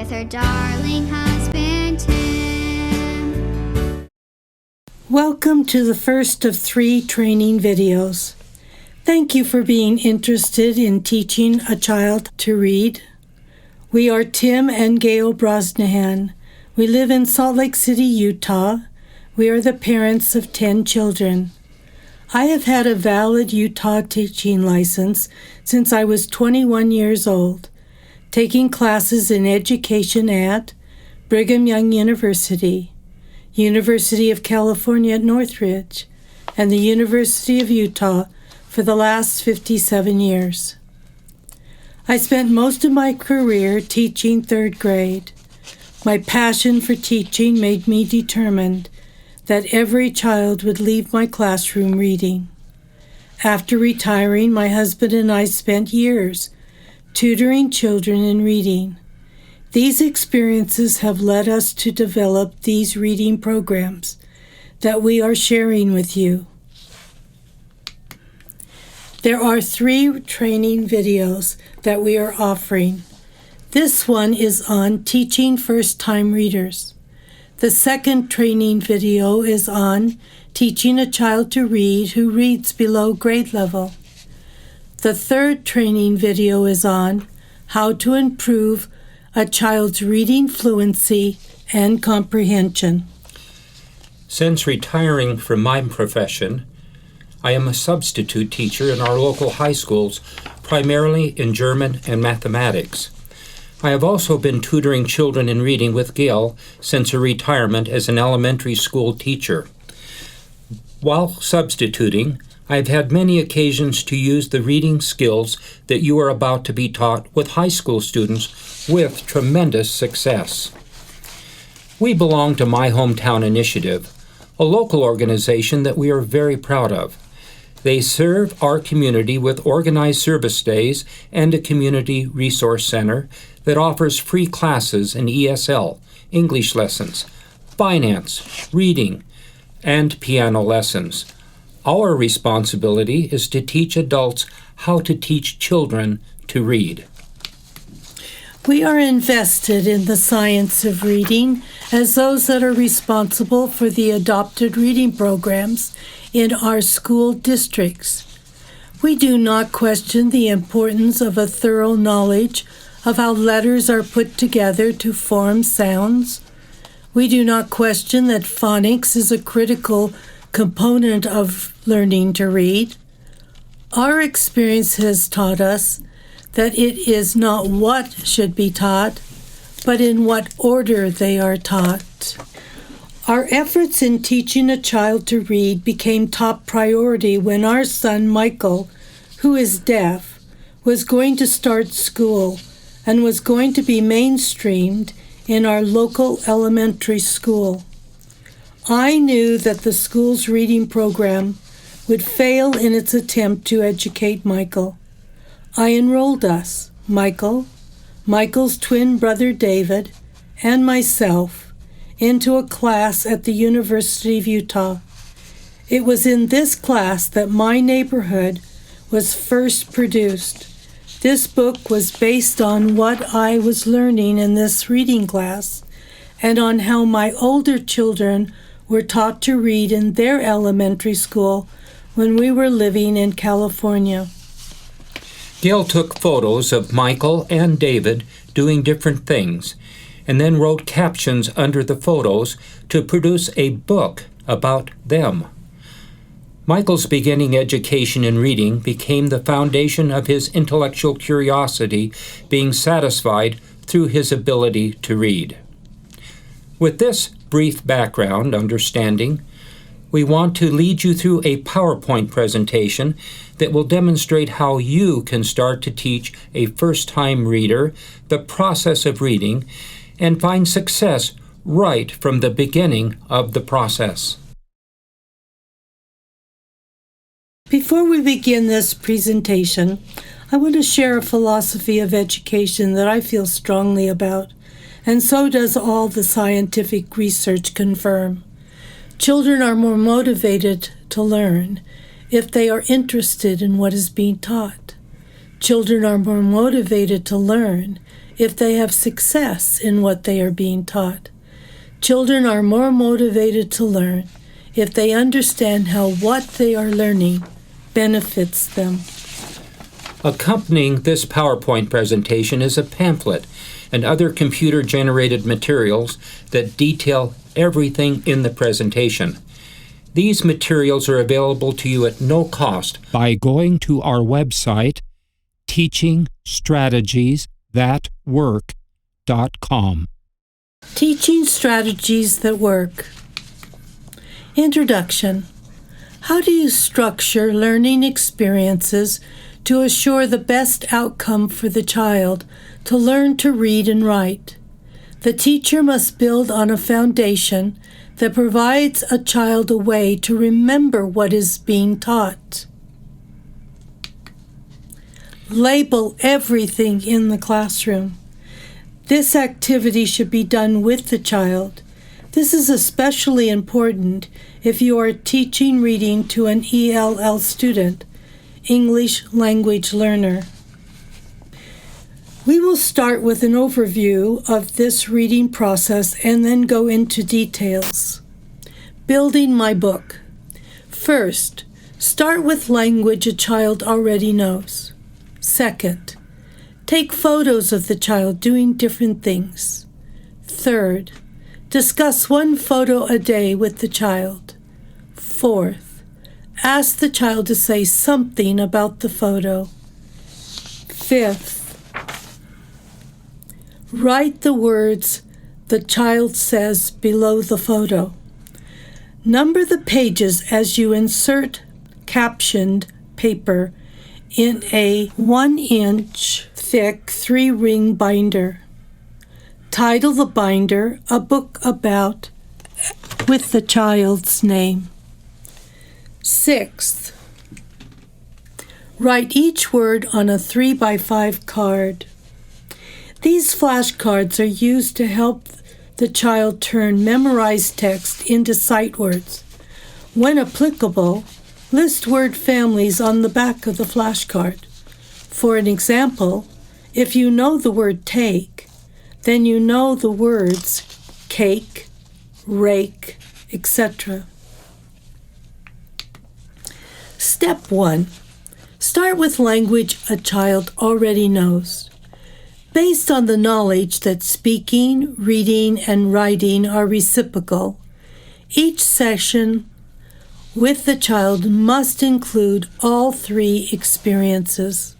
with her darling husband Tim. Welcome to the first of 3 training videos. Thank you for being interested in teaching a child to read. We are Tim and Gail Brosnahan. We live in Salt Lake City, Utah. We are the parents of 10 children. I have had a valid Utah teaching license since I was 21 years old, taking classes in education at Brigham Young University, University of California at Northridge, and the University of Utah for the last 57 years. I spent most of my career teaching 3rd grade. My passion for teaching made me determined that every child would leave my classroom reading. After retiring, my husband and I spent years tutoring children in reading. These experiences have led us to develop these reading programs that we are sharing with you. There are 3 training videos that we are offering. This one is on teaching first-time readers. The second training video is on teaching a child to read who reads below grade level. The third training video is on how to improve a child's reading fluency and comprehension. Since retiring from my profession, I am a substitute teacher in our local high schools, primarily in German and mathematics. I have also been tutoring children in reading with Gail since her retirement as an elementary school teacher. While substituting, I have had many occasions to use the reading skills that you are about to be taught with high school students with tremendous success. We belong to My Hometown Initiative, a local organization that we are very proud of. They serve our community with organized service days and a community resource center that offers free classes in ESL, English lessons, finance, reading, and piano lessons. Our responsibility is to teach adults how to teach children to read. We are invested in the science of reading as those that are responsible for the adopted reading programs in our school districts. We do not question the importance of a thorough knowledge of how letters are put together to form sounds. We do not question that phonics is a critical component of learning to read. Our experience has taught us that it is not what should be taught, but in what order they are taught. Our efforts in teaching a child to read became top priority when our son Michael, who is deaf, was going to start school and was going to be mainstreamed in our local elementary school. I knew that the school's reading program would fail in its attempt to educate Michael. I enrolled us, Michael, Michael's twin brother David, and myself, into a class at the University of Utah. It was in this class that My Neighborhood was first produced. This book was based on what I was learning in this reading class and on how my older children were taught to read in their elementary school when we were living in California. Gail took photos of Michael and David doing different things, and then wrote captions under the photos to produce a book about them. Michael's beginning education in reading became the foundation of his intellectual curiosity being satisfied through his ability to read. With this brief background understanding, we want to lead you through a PowerPoint presentation that will demonstrate how you can start to teach a first-time reader the process of reading and find success right from the beginning of the process. Before we begin this presentation, I want to share a philosophy of education that I feel strongly about, and so does all the scientific research confirm. Children are more motivated to learn if they are interested in what is being taught. Children are more motivated to learn if they have success in what they are being taught. Children are more motivated to learn if they understand how what they are learning benefits them. Accompanying this PowerPoint presentation is a pamphlet and other computer-generated materials that detail everything in the presentation. These materials are available to you at no cost by going to our website, teachingstrategiesthatwork.com. Teaching strategies that work. Introduction. How do you structure learning experiences to assure the best outcome for the child to learn to read and write? The teacher must build on a foundation that provides a child a way to remember what is being taught. Label everything in the classroom. This activity should be done with the child. This is especially important if you are teaching reading to an ELL student, English language learner. We will start with an overview of this reading process and then go into details. Building my book. First, start with language a child already knows. Second, take photos of the child doing different things. Third, discuss one photo a day with the child. Fourth, ask the child to say something about the photo. Fifth, write the words the child says below the photo. Number the pages as you insert captioned paper in a 1-inch thick 3-ring binder. Title the binder A Book About with the child's name. Sixth, write each word on a 3x5 card. These flashcards are used to help the child turn memorized text into sight words. When applicable, list word families on the back of the flashcard. For an example, if you know the word take, then you know the words cake, rake, etc. Step 1. Start with language a child already knows. Based on the knowledge that speaking, reading, and writing are reciprocal, each session with the child must include all 3 experiences.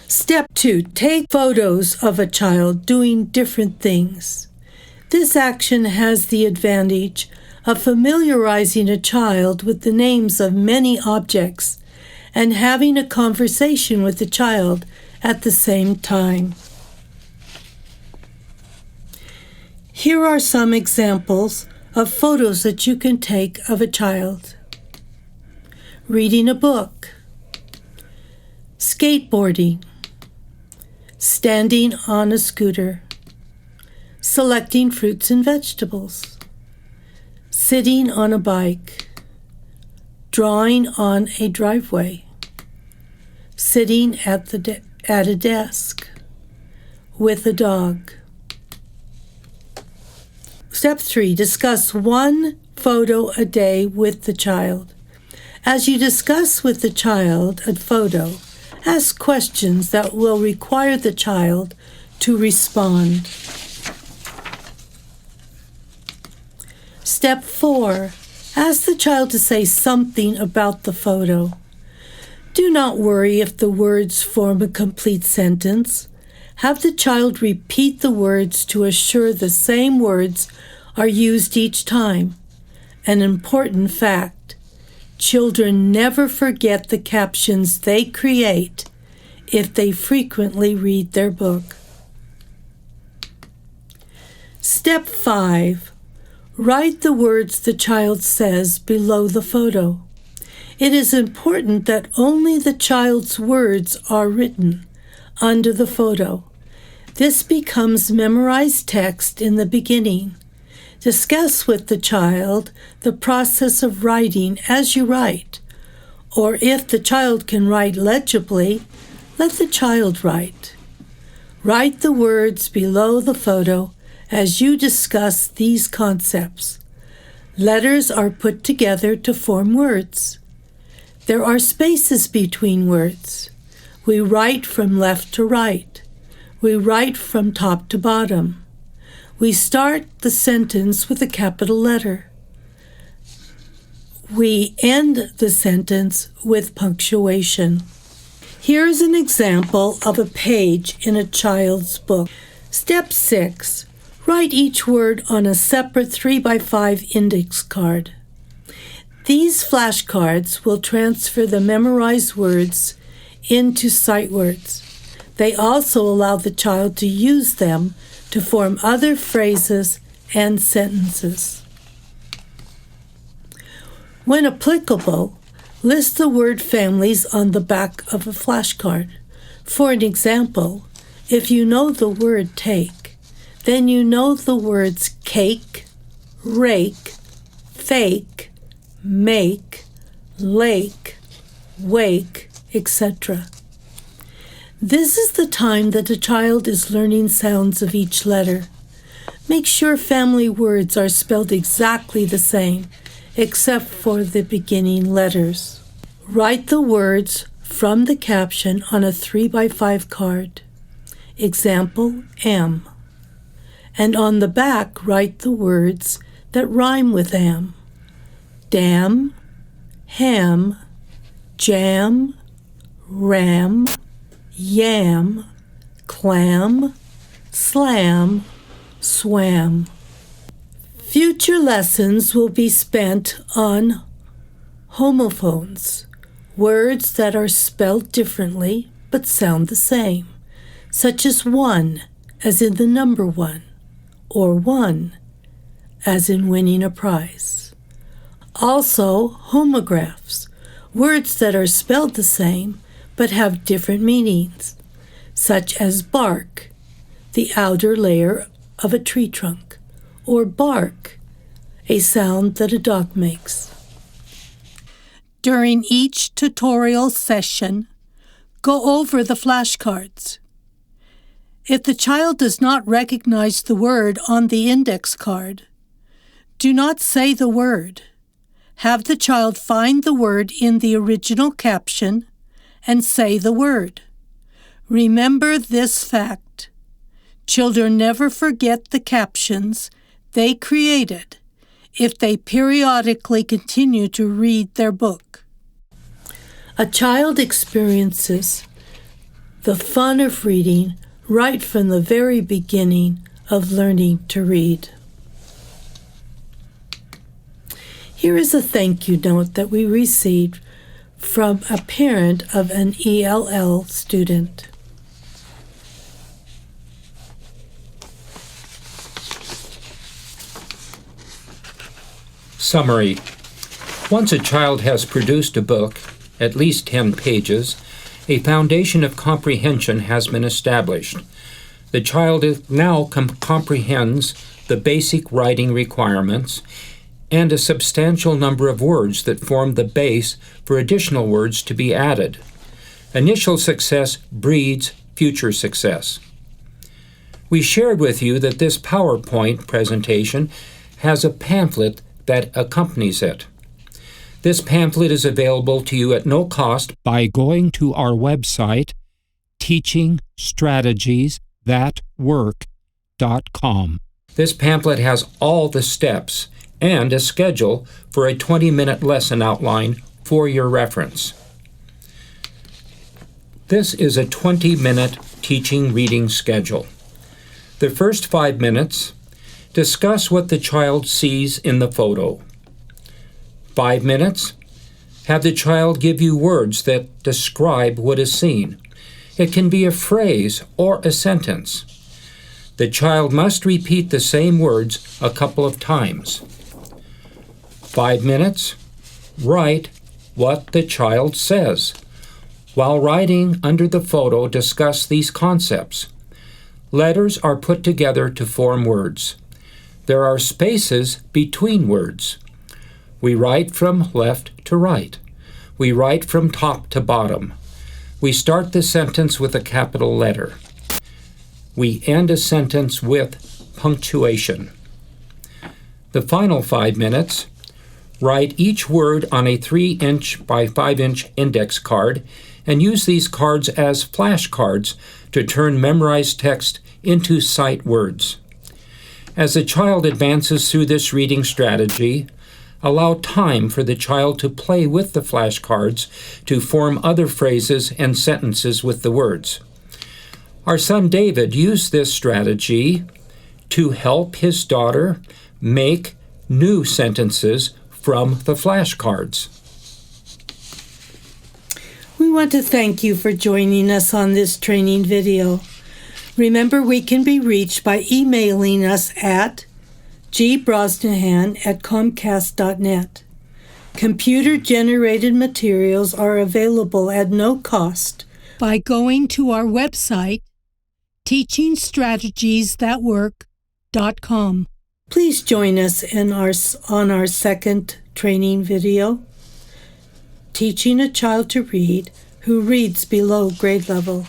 Step 2. Take photos of a child doing different things. This action has the advantage of familiarizing a child with the names of many objects and having a conversation with the child at the same time. Here are some examples of photos that you can take of a child. Reading a book, skateboarding, standing on a scooter, selecting fruits and vegetables, sitting on a bike, drawing on a driveway, sitting at a desk, with a dog. Step 3. Discuss one photo a day with the child. As you discuss with the child a photo, ask questions that will require the child to respond. Step 4. Ask the child to say something about the photo. Do not worry if the words form a complete sentence. Have the child repeat the words to assure the same words are used each time. An important fact: children never forget the captions they create if they frequently read their book. Step 5. Write the words the child says below the photo. It is important that only the child's words are written under the photo. This becomes memorized text in the beginning. Discuss with the child the process of writing as you write. Or if the child can write legibly, let the child write. Write the words below the photo as you discuss these concepts. Letters are put together to form words. There are spaces between words. We write from left to right. We write from top to bottom. We start the sentence with a capital letter. We end the sentence with punctuation. Here is an example of a page in a child's book. Step 6. Write each word on a separate 3x5 index card. These flashcards will transfer the memorized words into sight words. They also allow the child to use them to form other phrases and sentences. When applicable, list the word families on the back of a flashcard. For an example, if you know the word take, then you know the words cake, rake, fake, make, lake, wake, etc. This is the time that a child is learning sounds of each letter. Make sure family words are spelled exactly the same, except for the beginning letters. Write the words from the caption on a 3x5 card. Example, am. And on the back, write the words that rhyme with am. Dam, ham, jam, ram, yam, clam, slam, swam. Future lessons will be spent on homophones, words that are spelled differently but sound the same, such as one, as in the number one, or one, as in winning a prize. Also, homographs, words that are spelled the same but have different meanings, such as bark, the outer layer of a tree trunk, or bark, a sound that a dog makes. During each tutorial session, go over the flashcards. If the child does not recognize the word on the index card, do not say the word. Have the child find the word in the original caption and say the word. Remember this fact: children never forget the captions they created if they periodically continue to read their book. A child experiences the fun of reading right from the very beginning of learning to read. Here is a thank you note that we received from a parent of an ELL student. Summary. Once a child has produced a book, at least 10 pages, a foundation of comprehension has been established. The child now comprehends the basic writing requirements and a substantial number of words that form the base for additional words to be added. Initial success breeds future success. We shared with you that this PowerPoint presentation has a pamphlet that accompanies it. This pamphlet is available to you at no cost by going to our website, teachingstrategiesthatwork.com. This pamphlet has all the steps and a schedule for a 20-minute lesson outline for your reference. This is a 20-minute teaching reading schedule. The first 5 minutes, discuss what the child sees in the photo. 5 minutes, have the child give you words that describe what is seen. It can be a phrase or a sentence. The child must repeat the same words a couple of times. 5 minutes, write what the child says. While writing under the photo, discuss these concepts. Letters are put together to form words. There are spaces between words. We write from left to right. We write from top to bottom. We start the sentence with a capital letter. We end a sentence with punctuation. The final 5 minutes, write each word on a 3-inch by 5-inch index card and use these cards as flashcards to turn memorized text into sight words. As the child advances through this reading strategy, allow time for the child to play with the flashcards to form other phrases and sentences with the words. Our son David used this strategy to help his daughter make new sentences from the flashcards. We want to thank you for joining us on this training video. Remember, we can be reached by emailing us at gbrosnahan@comcast.net. Computer-generated materials are available at no cost by going to our website, teachingstrategiesthatwork.com. Please join us on our second training video, Teaching a Child to Read Who Reads Below Grade Level.